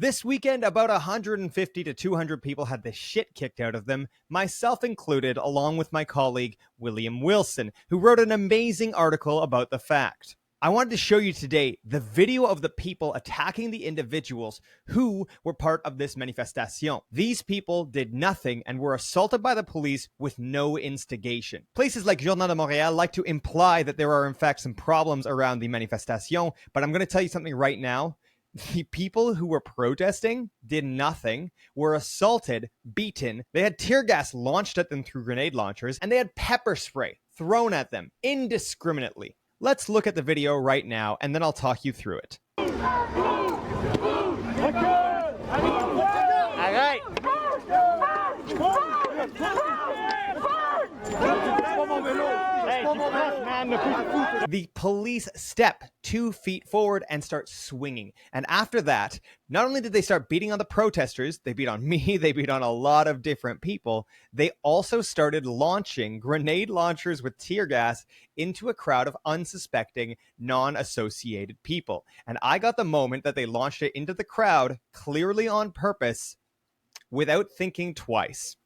This weekend, about 150 to 200 people had the shit kicked out of them, myself included, along with my colleague William Wilson, who wrote an amazing article about the fact. I wanted to show you today the video of the people attacking the individuals who were part of this manifestation. These people did nothing and were assaulted by the police with no instigation. Places like Journal de Montréal like to imply that there are in fact some problems around the manifestation, but I'm going to tell you something right now. The people who were protesting did nothing, were assaulted, beaten, they had tear gas launched at them through grenade launchers, and they had pepper spray thrown at them indiscriminately. Let's look at the video right now, and then I'll talk you through it. The police step 2 feet forward and start swinging. And after that, not only did they start beating on the protesters, they beat on me, they beat on a lot of different people, they also started launching grenade launchers with tear gas into a crowd of unsuspecting, non-associated people. And I got the moment that they launched it into the crowd, clearly on purpose, without thinking twice.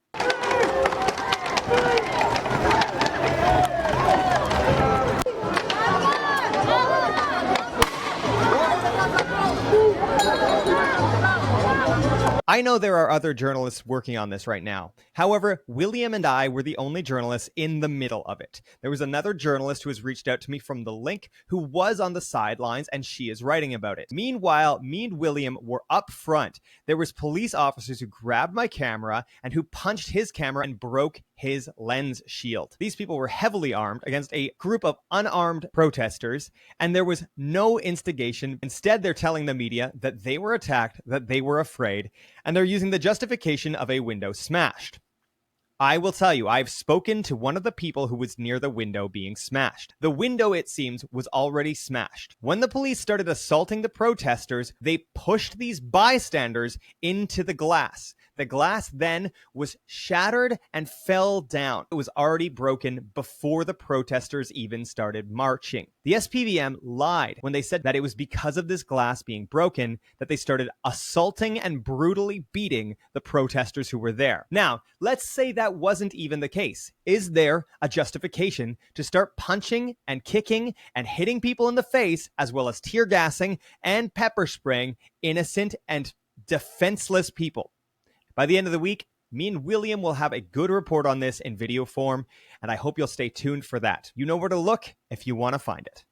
I know there are other journalists working on this right now. However, William and I were the only journalists in the middle of it. There was another journalist who has reached out to me from The Link who was on the sidelines, and she is writing about it. Meanwhile, me and William were up front. There was police officers who grabbed my camera and who punched his camera and broke his lens shield. These people were heavily armed against a group of unarmed protesters, and there was no instigation. Instead, they're telling the media that they were attacked, that they were afraid, and they're using the justification of a window smashed. I will tell you, I've spoken to one of the people who was near the window being smashed. The window, it seems, was already smashed. When the police started assaulting the protesters, they pushed these bystanders into the glass. The glass then was shattered and fell down. It was already broken before the protesters even started marching. The SPVM lied when they said that it was because of this glass being broken that they started assaulting and brutally beating the protesters who were there. Now, let's say that wasn't even the case. Is there a justification to start punching and kicking and hitting people in the face, as well as tear gassing and pepper spraying innocent and defenseless people? By the end of the week, me and William will have a good report on this in video form, and I hope you'll stay tuned for that. You know where to look if you want to find it.